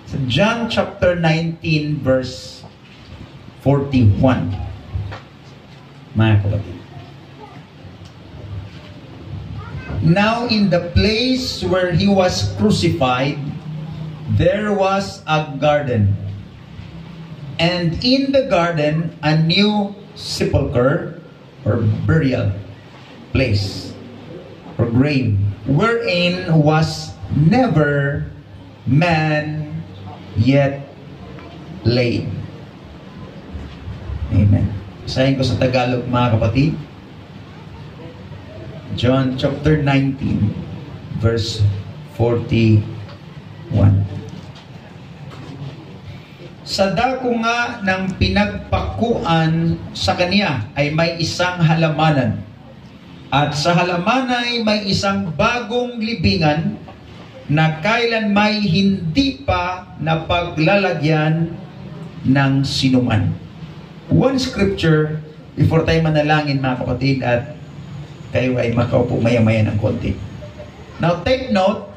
Sa John chapter 19 verse 41. Mga kapatid. Now in the place where he was crucified, there was a garden. And in the garden, a new sepulchre or burial place or grave, wherein was never man yet laid. Amen. Basahin ko sa Tagalog, mga kapatid. John chapter 19 verse 41. Sa dako nga ng pinagpakuan sa kanya ay may isang halamanan. At sa halaman ay may isang bagong libingan na kailan may hindi pa napaglalagyan ng sinuman. One scripture before tayo manalangin, mga kapatid, at kayo ay makaupo maya-maya ng konti. Now take note,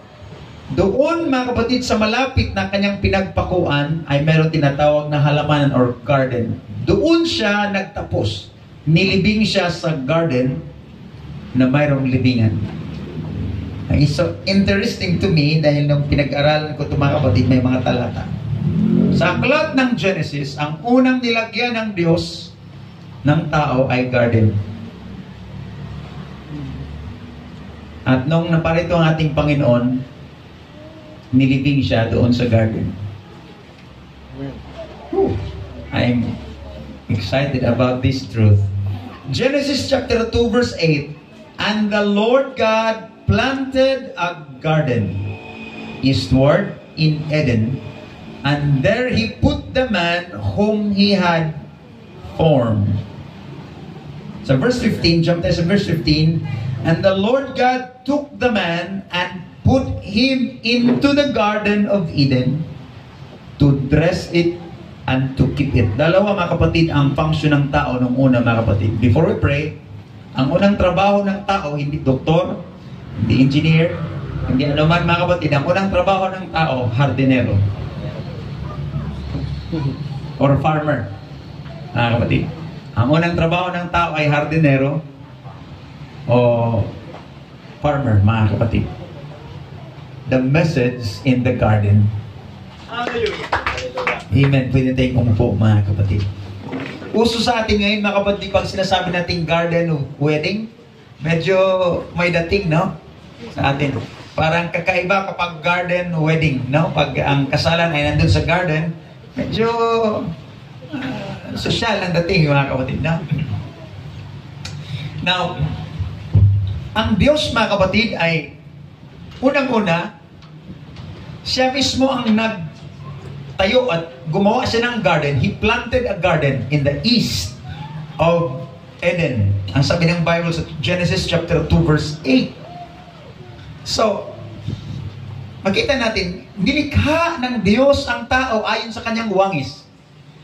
doon, mga kapatid, sa malapit na kanyang pinagpakuan ay meron tinatawag na halamanan or garden. Doon siya nagtapos. Nilibing siya sa garden na mayroong libingan. It's so interesting to me dahil nung pinag-aralan ko ito, mga kapatid, may mga talata. Sa aklat ng Genesis, ang unang nilagyan ng Diyos ng tao ay garden. At nung naparito ang ating Panginoon, nilibing siya doon sa garden. I'm excited about this truth. Genesis chapter 2 verse 8. And the Lord God planted a garden eastward in Eden, and there he put the man whom he had formed. So verse 15, jump tayo sa verse 15. And the Lord God took the man and put him into the Garden of Eden to dress it and to keep it. Dalawa, mga kapatid, ang function ng tao nung una, mga kapatid. Before we pray, ang unang trabaho ng tao, hindi doktor, hindi engineer, hindi anuman, mga kapatid. Ang unang trabaho ng tao, hardinero. Or farmer. Mga kapatid. Ang unang trabaho ng tao ay hardinero o farmer, mga kapatid. The message in the garden. Hallelujah. Amen. Pwede tayong umupo, mga kapatid. Uso sa atin ngayon, mga kapatid, pag sinasabi natin garden wedding, medyo may dating, no? Sa atin. Parang kakaiba kapag garden wedding, no? Pag ang kasalan ay nandun sa garden, medyo social ang dating, mga kapatid, no? Now, ang Diyos, mga kapatid, ay unang-una, siya mismo ang nagtayo at gumawa siya ng garden. He planted a garden in the east of Eden. Ang sabi ng Bible sa Genesis chapter 2 verse 8. So, makita natin, nilikha ng Diyos ang tao ayon sa kanyang wangis.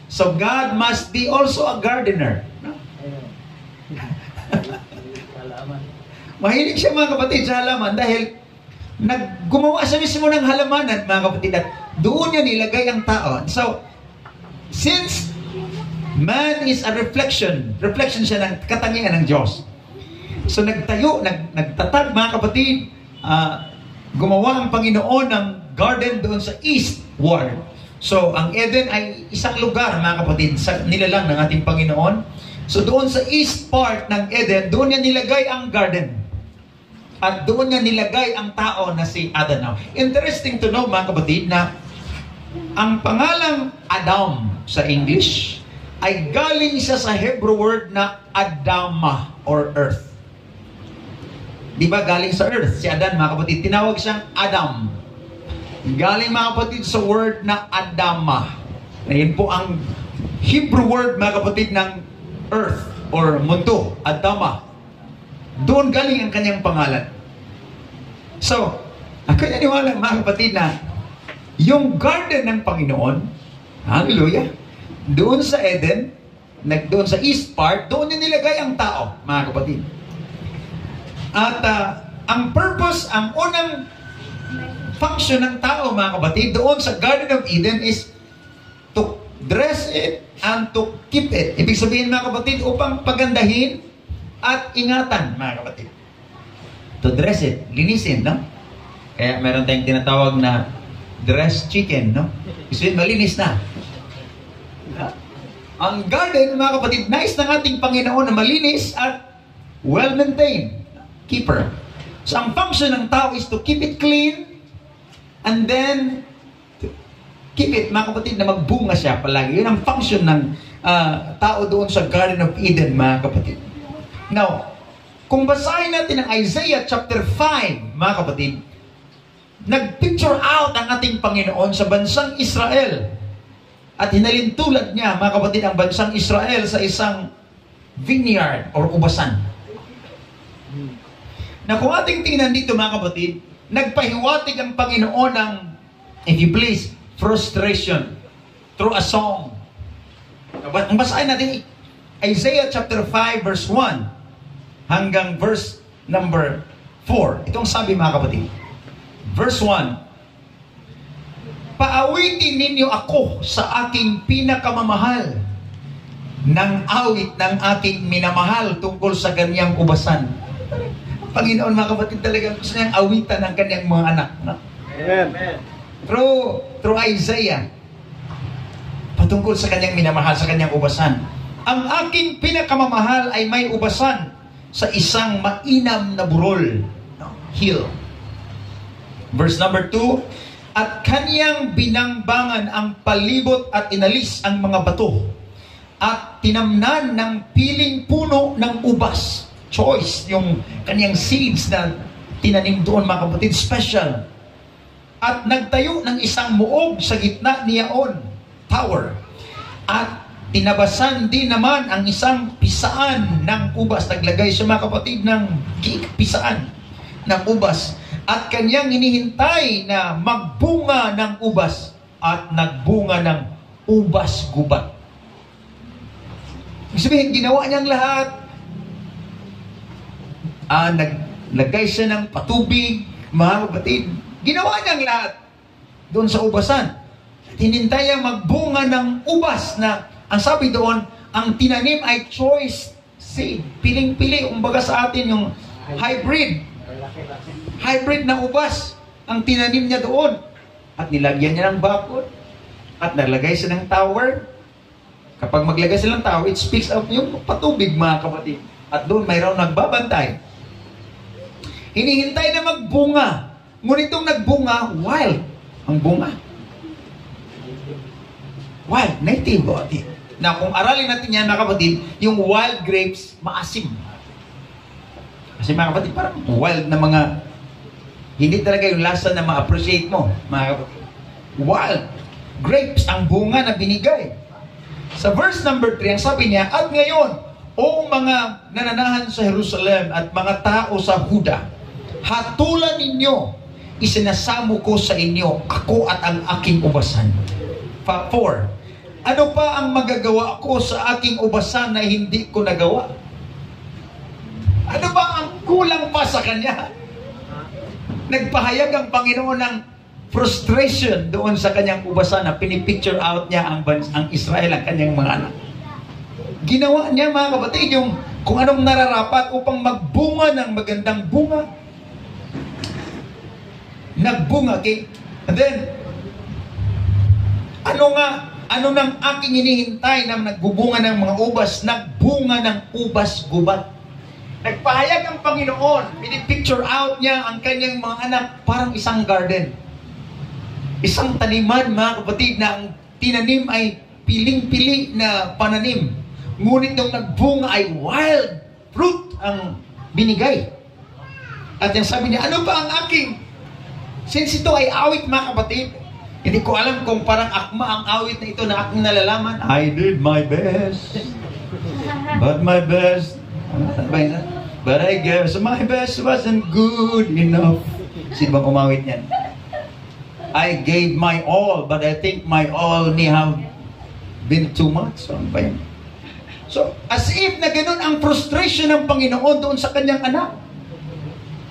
So, God must be also a gardener. No? Mahilig siya, mga kapatid, sa halaman dahil gumawa siya mismo ng halamanan, mga kapatid, at doon niya nilagay ang tao. So, since man is a reflection siya ng katangian ng Diyos. So, nagtatag, mga kapatid, gumawa ang Panginoon ng garden doon sa eastward. So, ang Eden ay isang lugar, mga kapatid, sa nilalang ng ating Panginoon. So, doon sa east part ng Eden, doon niya nilagay ang garden. At doon niya nilagay ang tao na si Adam. Now, interesting to know, mga kapatid, na ang pangalang Adam sa English ay galing siya sa Hebrew word na Adama or earth. Di ba galing sa earth? Si Adam, mga kapatid, tinawag siyang Adam. Galing, mga kapatid, sa word na Adama. Ayan po ang Hebrew word, mga kapatid, ng earth or mundo, Adama. Doon galing ang kanyang pangalan. So, ako naniwala, mga kapatid, na yung garden ng Panginoon, hallelujah, doon sa Eden, doon sa east part, doon niya nilagay ang tao, mga kapatid. At ang purpose, ang unang function ng tao, mga kapatid, doon sa Garden of Eden is to dress it and to keep it. Ibig sabihin, mga kapatid, upang pagandahin at ingatan, mga kapatid. To dress it, linisin, no? Kaya meron tayong tinatawag na dress chicken, no? Ibig malinis na. Ang garden, mga kapatid, nais ng ating Panginoon na malinis at well-maintained. Keeper. So, ang function ng tao is to keep it clean and then to keep it, mga kapatid, na magbunga siya palagi. Yun ang function ng tao doon sa Garden of Eden, mga kapatid. Now, kung basahin natin ang Isaiah chapter 5, mga kapatid, nag-picture out ang ating Panginoon sa bansang Israel. At hinalintulad niya, mga kapatid, ang bansang Israel sa isang vineyard or ubasan. Na kung ating tingnan dito, mga kapatid, nagpahiwatig ang Panginoon ng, if you please, frustration through a song. Ang basahin natin, Isaiah chapter 5 verse 1 hanggang verse number 4. Itong sabi, mga kapatid. Verse 1, paawitin ninyo ako sa aking pinakamamahal ng awit ng aking minamahal tungkol sa ganyang ubasan. Panginoon, mga kapatid, talagang gusto niyang awitan ng kanyang mga anak. No? Amen. Through Isaiah, patungkol sa kanyang minamahal, sa kanyang ubasan. Ang aking pinakamamahal ay may ubasan sa isang mainam na burol. No? Hill. Verse number 2, at kanyang binangbangan ang palibot at inalis ang mga bato at tinamnan ng piling puno ng ubas. Choice, yung kanyang seeds na tinanim doon, mga kapatid, special. At nagtayo ng isang muog sa gitna niyaon, tower. At tinabasan din naman ang isang pisaan ng ubas. Naglagay siya, mga kapatid, ng pisaan ng ubas. At kanyang hinihintay na magbunga ng ubas at nagbunga ng ubas gubat. Ibig sabihin, ginawa niyang lahat. Naglagay siya ng patubig, mga kapatid. Ginawa niyang lahat doon sa ubasan. At hinintay niyang magbunga ng ubas na, ang sabi doon, ang tinanim ay choice seed. Piling-pili, umbaga sa atin yung hybrid. Hybrid na ubas ang tinanim niya doon. At nilagyan niya ng bakod. At nalagay siya ng tower. Kapag maglagay sila ng tower, it speaks of yung patubig, mga kapatid. At doon mayroong nagbabantay. Hinihintay na magbunga. Ngunit itong nagbunga, wild. Ang bunga. Wild, native. Na kung aralin natin yan, mga kapatid, yung wild grapes, maasim. Kasi, mga kapatid, parang wild na mga, hindi talaga yung lasa na ma-appreciate mo, mga kapatid. Wild grapes, ang bunga na binigay. Sa verse number 3, ang sabi niya, at ngayon, o mga nananahan sa Jerusalem at mga tao sa Huda, hatulan ninyo, isinasamo ko sa inyo, ako at ang aking ubasan. 4, ano pa ang magagawa ko sa aking ubasan na hindi ko nagawa? Ano ba ang kulang pa sa kanya? Nagpahayag ang Panginoon ng frustration doon sa kanyang ubasan na pinipicture out niya ang Israel, ang kanyang mga anak. Ginawa niya, mga kapatid, yung kung anong nararapat upang magbunga ng magandang bunga. Nagbunga. Okay? And then, ano nang aking hinihintay na nagbubunga ng mga ubas? Nagbunga ng ubas gubat. Nagpahayag ang Panginoon, pinipicture out niya ang kanyang mga anak parang isang garden. Isang taniman, mga kapatid, na ang tinanim ay piling-pili na pananim. Ngunit nung nagbunga ay wild fruit ang binigay. At yung sabi niya, ano ba ang aking? Since ito ay awit, mga kapatid, hindi ko alam kung parang akma ang awit na ito na aking nalalaman. I did my best, but my best, but I guess my best wasn't good enough. Sino bang umawit niyan? I gave my all, but I think my all may have been too much. So, as if na ganun ang frustration ng Panginoon doon sa kanyang anak.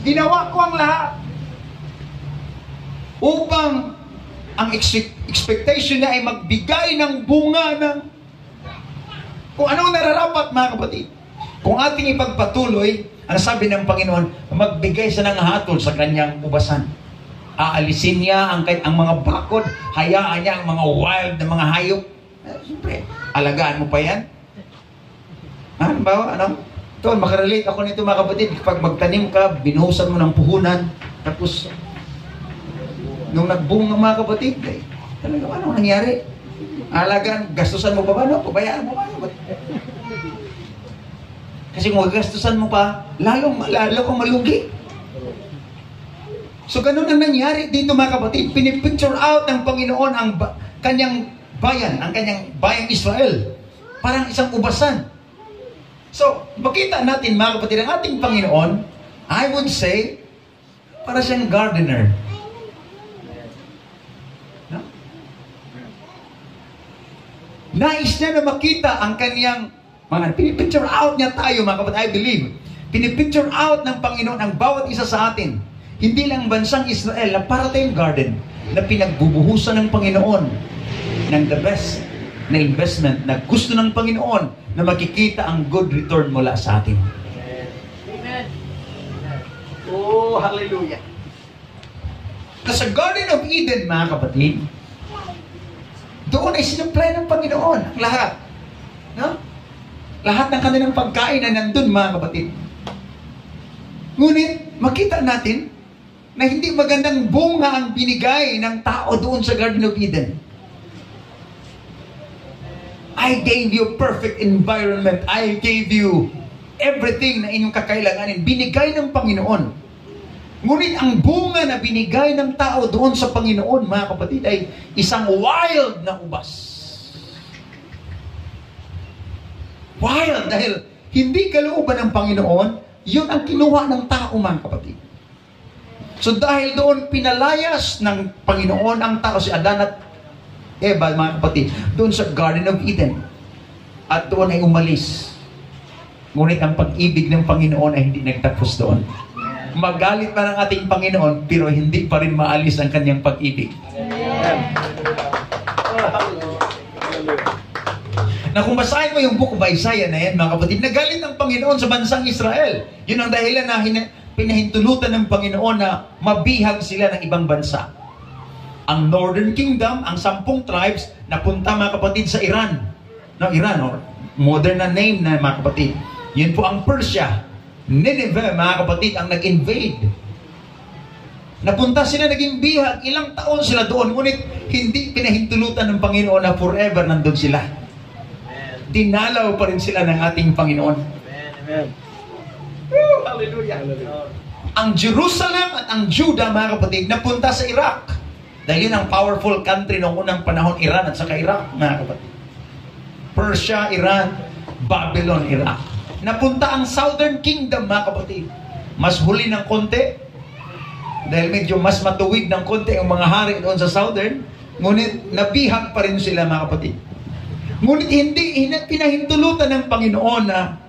Ginawa ko ang lahat. upang ang expectation niya ay magbigay ng bunga ng kung anong nararapat, mga kapatid. Kung ating ipagpatuloy, ang sabi ng Panginoon, magbigay siya ng hatol sa kanyang ubasan. Aalisin niya ang mga bakod, hayaan niya ang mga wild na mga hayop. Siyempre, alagaan mo pa yan. Halimbawa, ito, makarelate ako nito, mga kapatid. Pag magtanim ka, binuhusan mo ng puhunan, tapos nung nagbunga, mga kapatid, talaga ano nangyari? Alagaan, gastusan mo pa ba? Pabayaan mo ba? Kasi kung gastusan mo pa, lalo kang malugi. So, ganun ang nangyari dito, mga kapatid. Pinipicture out ng Panginoon ang kanyang bayan, ang kanyang bayang Israel. Parang isang ubasan. So, makita natin, mga kapatid, ang ating Panginoon, I would say, para siyang gardener. No? Nais niya na makita ang kanyang pinipicture out niya tayo, mga kapatid, I believe. Pinipicture out ng Panginoon ang bawat isa sa atin. Hindi lang bansang Israel na para tayong garden na pinagbubuhusan ng Panginoon ng the best na investment na gusto ng Panginoon na makikita ang good return mula sa atin. Amen. Oh, hallelujah. Sa Garden of Eden, mga kapatid, doon ay sinupply ng Panginoon ang lahat. No? Lahat ng kanilang pagkain na nandun, mga kapatid. Ngunit, makita natin na hindi magandang bunga ang binigay ng tao doon sa Garden of Eden. I gave you perfect environment. I gave you everything na inyong kakailanganin. Binigay ng Panginoon. Ngunit ang bunga na binigay ng tao doon sa Panginoon, mga kapatid, ay isang wild na ubas. Wild, dahil hindi kalooban ng Panginoon, yun ang kinuha ng tao, mga kapatid. So dahil doon pinalayas ng Panginoon ang tao, si Adan at Eva, mga kapatid, doon sa Garden of Eden. At doon ay umalis. Ngunit ang pag-ibig ng Panginoon ay hindi nagtapos doon. Magalit pa ng ating Panginoon, pero hindi pa rin maalis ang kanyang pag-ibig. Na kung basahin mo yung book of Isaiah na yan, mga kapatid, nagalit ang Panginoon sa bansang Israel. Yun ang dahilan na pinahintulutan ng Panginoon na mabihag sila ng ibang bansa. Ang Northern Kingdom, ang 10 tribes, napunta, mga kapatid, sa Iran. No, Iran, or modern na name na, mga kapatid. Yun po ang Persia. Nineveh, mga kapatid, ang nag-invade. Napunta sila, naging bihag. Ilang taon sila doon, ngunit hindi pinahintulutan ng Panginoon na forever nandun sila. Dinalaw pa rin sila ng ating Panginoon. Amen. Hallelujah. Ang Jerusalem at ang Judah, mga kapatid, napunta sa Iraq. Dahil yun ang powerful country noong unang panahon, Iran at saka Iraq, mga kapatid. Persia, Iran, Babylon, Iraq. Napunta ang Southern Kingdom, mga kapatid. Mas huli ng konti. Dahil medyo mas matuwid ng konti ang mga hari doon sa Southern. Ngunit nabihag pa rin sila, mga kapatid. Ngunit hindi pinahintulutan ng Panginoon na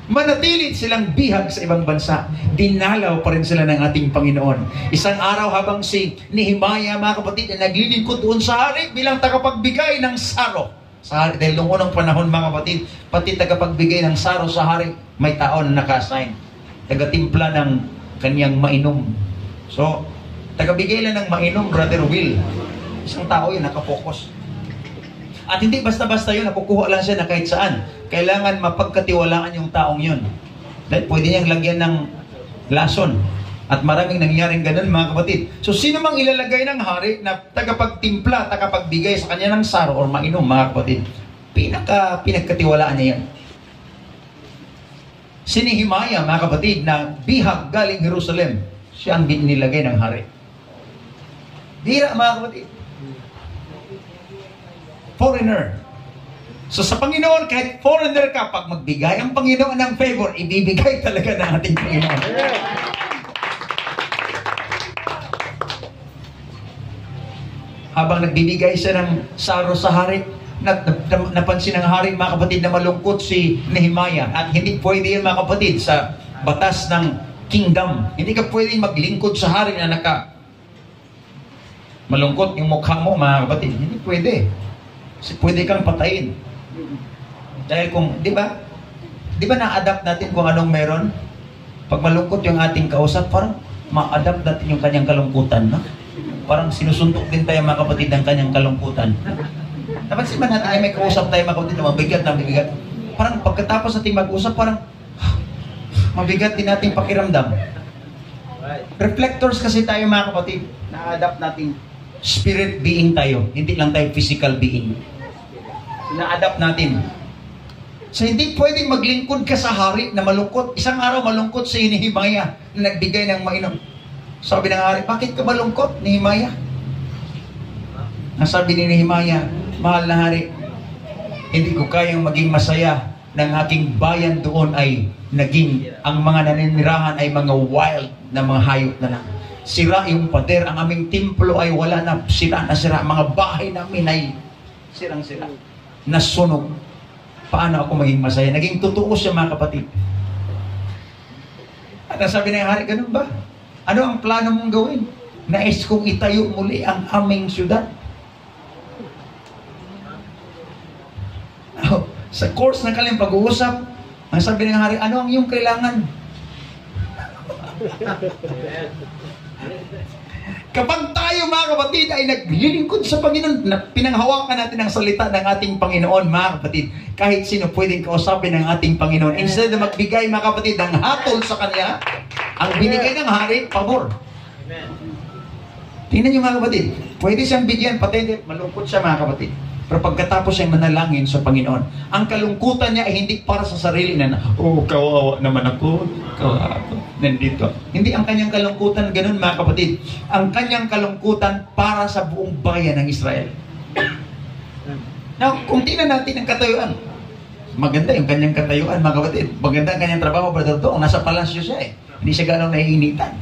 manatili silang bihag sa ibang bansa. Dinalaw pa rin sila ng ating Panginoon. Isang araw habang si Nehemiah, mga kapatid, na naglilingkod doon sa hari bilang tagapagbigay ng saro. Sa hari, dahil noong unang panahon, mga kapatid, pati tagapagbigay ng saro sa hari, may tao na naka-assign. Tagatimpla ng kanyang mainom. So, tagabigay lang ng mainom, Brother Will. Isang tao yun, nakapokus. At hindi basta-basta yun, nakukuha lang siya na kahit saan. Kailangan mapagkatiwalaan yung taong yun. Dahil pwede niyang lagyan ng lason. At maraming nangyaring ganun, mga kapatid. So, sino mang ilalagay ng hari na tagapagtimpla, tagapagbigay sa kanya ng saro or mainom, mga kapatid, pinagkatiwalaan niya yan. Si Nehemiah, mga kapatid, na bihag galing Jerusalem, siya ang nilagay ng hari. Bira, mga kapatid. Foreigner. So sa Panginoon, kahit foreigner ka, pag magbigay ang Panginoon ng favor, ibibigay talaga ng ating Panginoon. Habang nagbibigay siya ng saro sa hari, napansin ng hari, mga kapatid, na malungkot si Nehemiah. At hindi pwede yan, mga kapatid, sa batas ng kingdom. Hindi ka pwede maglingkod sa hari na Malungkot yung mukha mo, mga kapatid. Hindi pwede. Kasi pwede kang patayin. Dahil kung, di ba na-adapt natin kung anong meron? Pag malungkot yung ating kausap, parang ma-adapt natin yung kanyang kalungkutan, no? Parang sinusuntok din tayo, mga kapatid, ng kanyang kalungkutan. Napansin ba natin ay may kausap tayo, mga kapatid, na mabigat. Parang pagkatapos natin mag-usap, parang mabigat din nating pakiramdam. Reflectors kasi tayo, mga kapatid. Na-adapt natin. Spirit being tayo. Hindi lang tayo physical being. Na-adapt natin. So hindi pwedeng maglingkod ka sa hari na malungkot. Isang araw malungkot si Nehemiah na nagbigay ng mainom. Sabi ng hari, bakit ka malungkot, Nehemiah? Nasabi ni Nehemiah, mahal na hari, hindi ko kayang maging masaya ng aking bayan doon ay naging, ang mga naninirahan ay mga wild na mga hayop na lang. Sira yung pader, ang aming templo ay wala na, sira. Mga bahay namin ay sirang-sira. Nasunog. Paano ako maging masaya? Naging totoo siya, mga kapatid. At nasabi ng hari, ganun ba? Ano ang plano mong gawin? Nais kong itayo muli ang aming syudad. Sa course ng kanilang pag-uusap, ang sabi ng hari, ano ang iyong kailangan? Kapag tayo, mga kapatid, ay naglilingkod sa Panginoon, na pinanghawakan natin ang salita ng ating Panginoon, mga kapatid, kahit sino pwedeng kausapin ng ating Panginoon. Instead na magbigay, mga kapatid, ng hatol sa Kanya, ang binigay ng hari, pabor. Tingnan niyo, mga kapatid, pwede siyang bigyan, pati malungkot siya, mga kapatid. Pero pagkatapos siyang manalangin sa Panginoon, ang kalungkutan niya ay hindi para sa sarili na, oh, kawawa naman ako, kawawa ako, nandito. Hindi ang kanyang kalungkutan, ganun, mga kapatid. Ang kanyang kalungkutan para sa buong bayan ng Israel. Now, kung tingnan natin ang katayuan, maganda yung kanyang katayuan, mga kapatid. Maganda ang kanyang trabaho, brother to. Nasa palasyo siya eh. Hindi siya ganong naiinitan.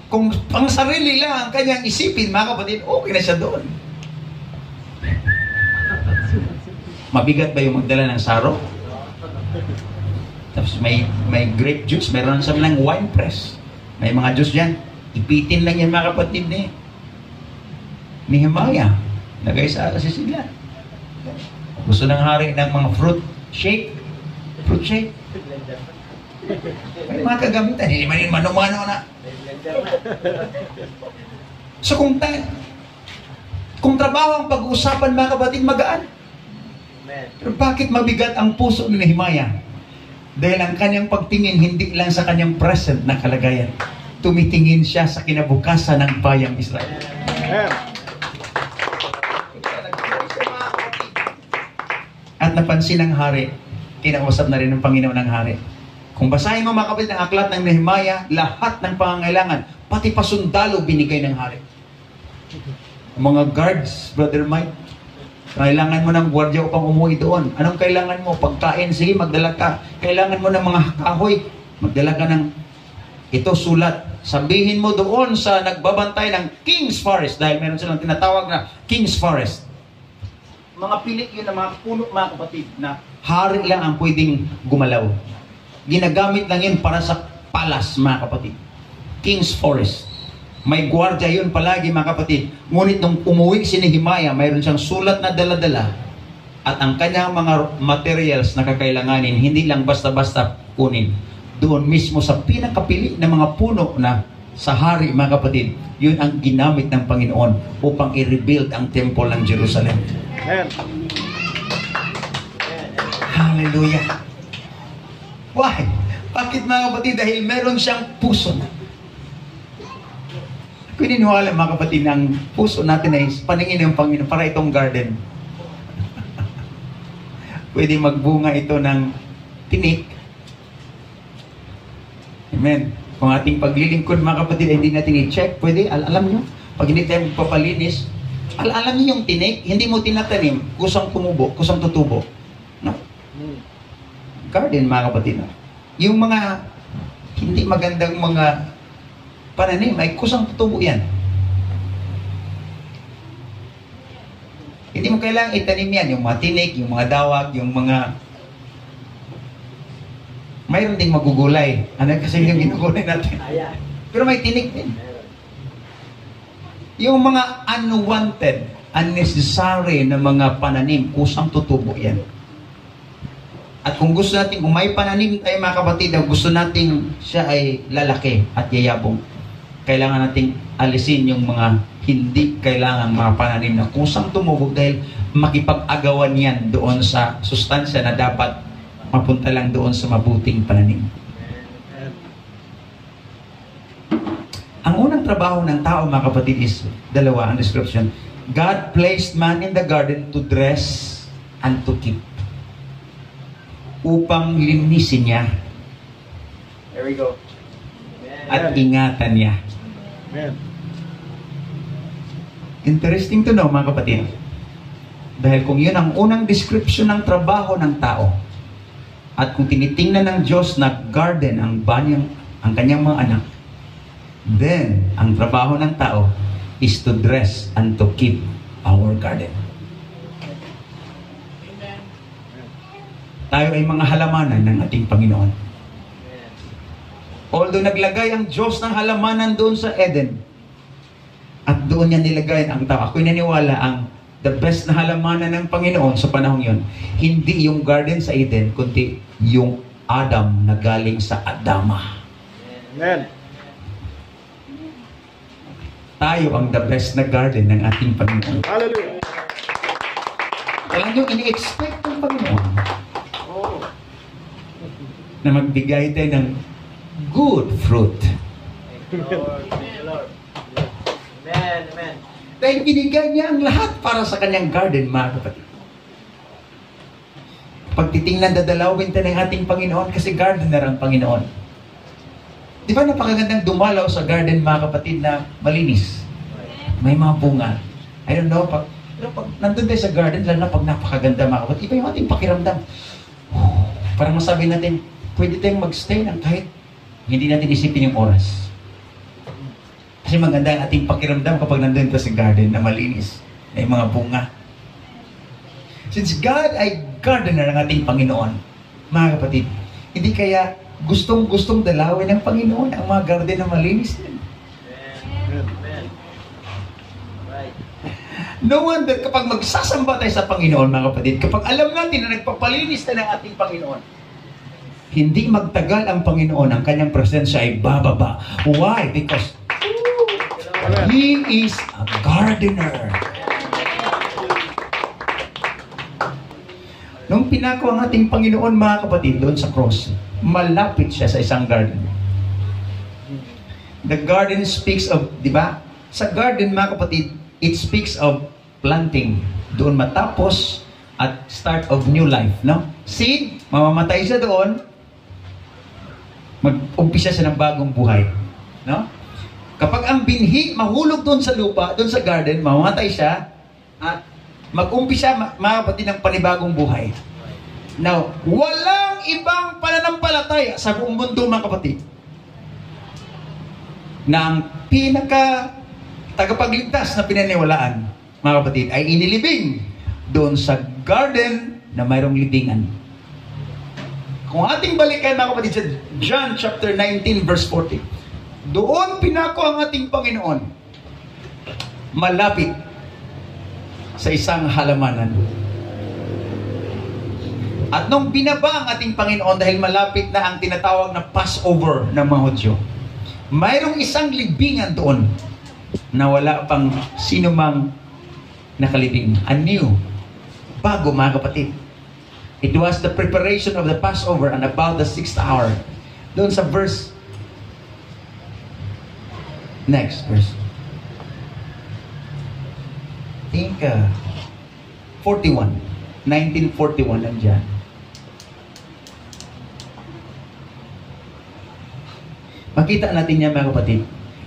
Kung ang sarili lang ang kanyang isipin, mga kapatid, okay na siya doon. Mabigat ba yung magdala ng saro? Tapos may grape juice, mayroon sa lang wine press. May mga juice dyan. Ipitin lang yan, mga kapatid ni Nehemiah. Lagay sa sisilan. Gusto ng hari ng mga fruit shake. Fruit shake. May mga kagamitan. Hindi man yun mano-mano na. So kung trabaho ang pag-uusapan, mga kapatid, magaan. Pero bakit mabigat ang puso ni Nehemiah? Dahil ang kanyang pagtingin hindi lang sa kanyang present na kalagayan. Tumitingin siya sa kinabukasan ng bayang Israel. At napansin ng hari, kinausap na rin ng Panginoon ng hari. Kung basahin mo, mga kapatid, ang aklat ng Nehemiah, lahat ng pangangailangan, pati pasundalo binigay ng hari. Mga guards, Brother Mike, kailangan mo ng gwardiya upang umuwi doon. Anong kailangan mo? Pagkain, sige, magdala ka. Kailangan mo ng mga kahoy, magdala ka ng ito, sulat. Sabihin mo doon sa nagbabantay ng King's Forest, dahil meron silang tinatawag na King's Forest. Mga pilik yun na mga puno, mga kapatid, na hari lang ang pwedeng gumalaw. Ginagamit lang yun para sa palace, mga kapatid. King's Forest. May gwardiya yun palagi, mga kapatid. Ngunit nung umuwi si Nehemiah, mayroon siyang sulat na dala-dala. At ang kanyang mga materials na kakailanganin, hindi lang basta-basta kunin. Doon mismo sa pinakapili ng mga puno na sa hari, mga kapatid, yun ang ginamit ng Panginoon upang i-rebuild ang temple ng Jerusalem. Amen. Hallelujah. Why? Bakit, mga kapatid? Dahil meron siyang puso na. Pininiwala, mga kapatid, ng puso natin ay paningin ng Panginoon para itong garden. Pwede magbunga ito ng tinik. Amen. Kung ating paglilingkod, mga kapatid, ay hindi natin i-check, pwede, alam nyo, pag hindi tayo magpapalinis, alam nyo yung tinik, hindi mo tinatanim, kusang tumubo, kusang tutubo. No? Garden, mga kapatid. No? Yung mga hindi magandang mga pananim, ay kusang tutubo yan. Hindi mo kailangang itanim yan, yung mga tinik, yung mga dawag, yung mga mayroon ding magugulay. Ano kasi yung ginugulay natin? Pero may tinik din. Yung mga unwanted, unnecessary na mga pananim, kusang tutubo yan. At kung gusto natin, kung may pananim tayo mga kapatid, gusto natin siya ay lalaki at yayabong, kailangan nating alisin yung mga hindi kailangan mga pananim na kusang tumubog dahil makipag-agawan yan doon sa sustansya na dapat mapunta lang doon sa mabuting pananim. Ang unang trabaho ng tao mga kapatid is dalawa ang description. God placed man in the garden to dress and to keep. Upang linisin niya. There we go. At ingatan niya. Amen. Interesting to know mga kapatid. Dahil kung yun ang unang description ng trabaho ng tao, at kung tinitingnan ng Diyos na garden ang kanyang mga anak, then ang trabaho ng tao is to dress and to keep our garden. Tayo ay mga halamanan ng ating Panginoon. Although naglagay ang Diyos ng halamanan doon sa Eden, at doon niya nilagay ang tao. Ako'y naniwala ang the best na halamanan ng Panginoon sa panahong yon, hindi yung garden sa Eden, kundi yung Adam na galing sa Adama. Amen. Tayo ang the best na garden ng ating Panginoon. Hallelujah. Alam niyo, ini-expect ng Panginoon Oh. na magbigay tayo ng good fruit. Lord. Lord. Amen. Amen. Dahil binigay niya ang lahat para sa kanyang garden, mga kapatid. Pag titingnan, dadalawin tayo ng ating Panginoon kasi gardener ang Panginoon. Di ba napakagandang dumalaw sa garden, mga kapatid, na malinis? May mga bunga. I don't know, pero pag nandun tayo sa garden, lalo na pag napakaganda, mga kapatid, iba yung ating pakiramdam. Parang masabi natin, pwede tayong magstay ng kahit hindi natin isipin yung oras. Kasi maganda ang ating pakiramdam kapag nandun tayo sa garden na malinis. May mga bunga. Since God ay gardener ng ating Panginoon, mga kapatid, hindi kaya gustong-gustong dalawin ng Panginoon ang mga garden na malinis din. Amen. Right. No wonder kapag magsasamba tayo sa Panginoon, mga kapatid, kapag alam natin na nagpapalinis tayo ng ating Panginoon, hindi magtagal ang Panginoon, ang kanyang presensya ay bababa. Why? Because He is a gardener. Nung pinako ang ating Panginoon, mga kapatid, doon sa cross, malapit siya sa isang garden. The garden speaks of, di ba? Sa garden, mga kapatid, it speaks of planting. Doon matapos at start of new life, no? Seed, mamamatay siya doon, mag-umpisa siya ng bagong buhay, no? Kapag ang binhi mahulog doon sa lupa, doon sa garden, mamamatay siya at mag-umpisa, mga kapatid, ng panibagong buhay. Now, walang ibang pananampalataya sa buong mundo, mga kapatid, na ang tagapagligtas na pinaniwalaan, mga kapatid, ay inilibing doon sa garden na mayroong libingan. Kung ating balikan, mga kapatid, sa John chapter 19 verse 40, doon pinako ang ating Panginoon malapit sa isang halamanan. At nung binaba ang ating Panginoon dahil malapit na ang tinatawag na Passover ng mga Hudyo, mayroong isang libingan doon na wala pang sinumang nakalibing. Anew, bago, mga kapatid. It was the preparation of the Passover and about the 6th hour. Doon sa verse, next verse. I think 41. 1941 nandiyan. Makita natin niya, mga kapatid.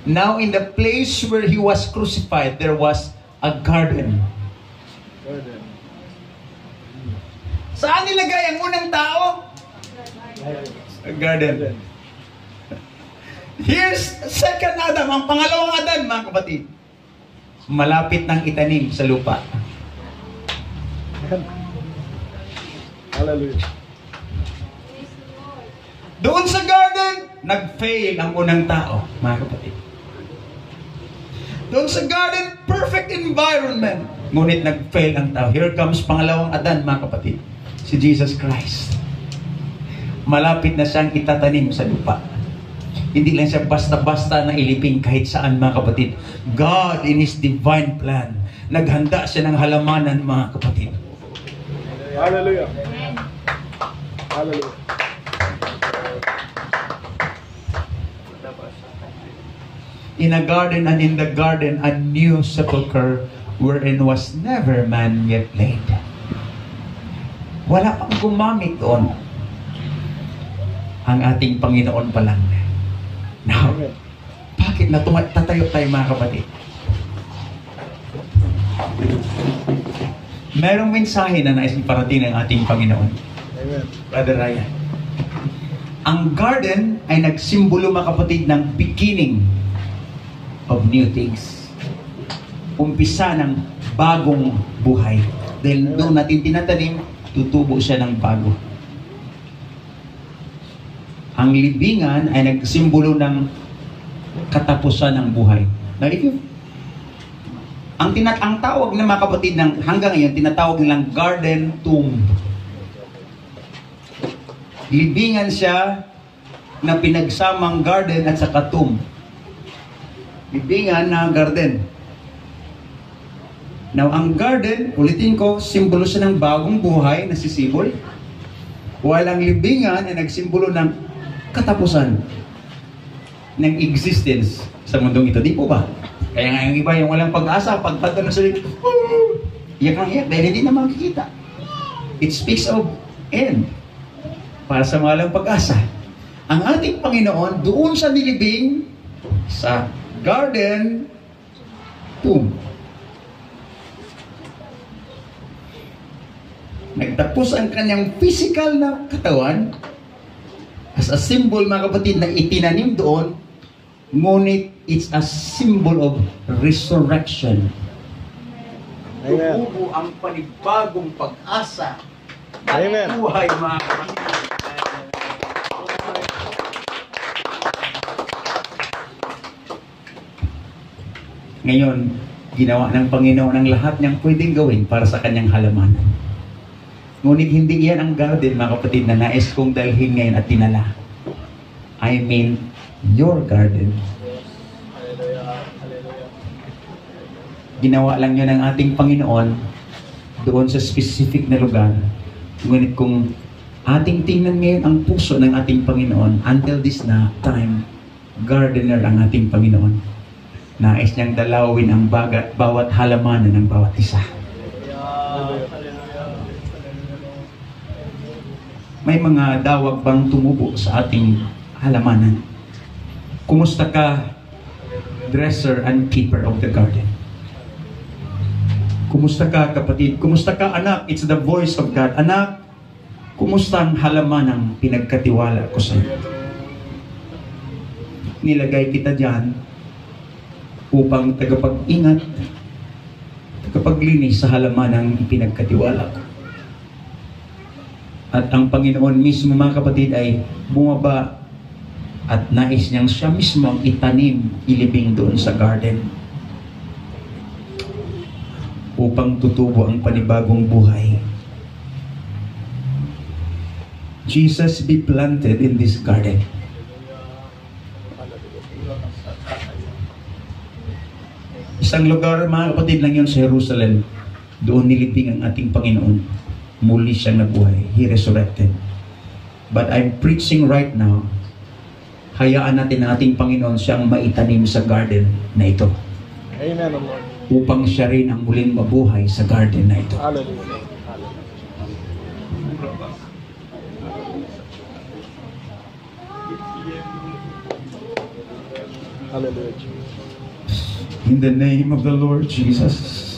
Now in the place where He was crucified, there was a garden. Garden. Saan nilagay ang unang tao? A garden. Here's second Adam, ang pangalawang Adam, mga kapatid. Malapit ng itanim sa lupa. Hallelujah. Doon sa garden, nag-fail ang unang tao, mga kapatid. Doon sa garden, perfect environment. Ngunit nag-fail ang tao. Here comes pangalawang Adan, mga kapatid. Si Jesus Christ. Malapit na siyang itatanim sa lupa. Hindi lang siya basta-basta na iliping kahit saan, mga kapatid. God in His divine plan, naghanda siya ng halamanan, mga kapatid. Hallelujah. Hallelujah. In a garden, and in the garden, a new sepulchre wherein was never man yet laid. Wala pang gumamit doon. Ang ating Panginoon pa lang. Now, bakit na tatayo tayo, mga kapatid? Merong mensahe na nais iparating ng ating Panginoon. Amen. Brother Ryan. Ang garden ay nagsimbolo, mga kapatid, ng beginning of new things. Umpisa ng bagong buhay. Dahil doon natin tinatanim, tutubo siya ng bago. Ang libingan ay nagsimbolo ng katapusan ng buhay. Now, if you, ang tawag ng mga kapatid ng hanggang ngayon, tinatawag nilang garden tomb. Libingan siya na pinagsamang garden at saka tomb. Libingan na garden. Now, ang garden, ulitin ko, simbolo siya ng bagong buhay na sisibol. While ang libingan ay nagsimbolo ng katapusan ng existence sa mundong ito. Di po ba? Kaya nga yung iba, yung walang pag-asa, pagpagka ng sarili, iyak lang iyak dahil hindi na makikita. It speaks of end. Para sa mga walang pag-asa. Ang ating Panginoon, doon sa nilibing, sa garden tomb. Nagtapos ang kanyang physical na katawan as a symbol, mga kapatid, na itinanim doon, ngunit it's a symbol of resurrection. Amen. Tutubo ang panibagong pag-asa at Amen. buhay, mga kapatid. Ngayon, ginawa ng Panginoon ang lahat niyang pwedeng gawin para sa kanyang halamanan. Ngunit hindi iyan ang garden, mga kapatid, na nais kong dalhin ngayon at tinala. I mean, your garden. Ginawa lang yun ng ating Panginoon doon sa specific na lugar. Ngunit kung ating tingnan ngayon ang puso ng ating Panginoon, until this na time, gardener ang ating Panginoon. Nais niyang dalawin ang bawat halamanan ng bawat isa. May mga dawag bang tumubo sa ating halamanan? Kumusta ka, dresser and keeper of the garden? Kumusta ka, kapatid? Kumusta ka, anak? It's the voice of God. Anak, kumusta ang halamanang pinagkatiwala ko sa iyo? Nilagay kita dyan upang tagapag-ingat, tagapaglinis sa halamanang ipinagkatiwala ko. At ang Panginoon mismo, mga kapatid, ay bumaba at nais niyang siya mismo ang itanim, ilibing doon sa garden upang tutubo ang panibagong buhay. Jesus be planted in this garden. Isang lugar, mga kapatid, lang yun sa Jerusalem. Doon nilibing ang ating Panginoon. Muli siyang nabuhay. He resurrected. But I'm preaching right now, hayaan natin ang ating Panginoon siyang maitanim sa garden na ito. Amen, Lord. Upang siya rin ang muling mabuhay sa garden na ito. Hallelujah. Hallelujah, Jesus. In the name of the Lord Jesus.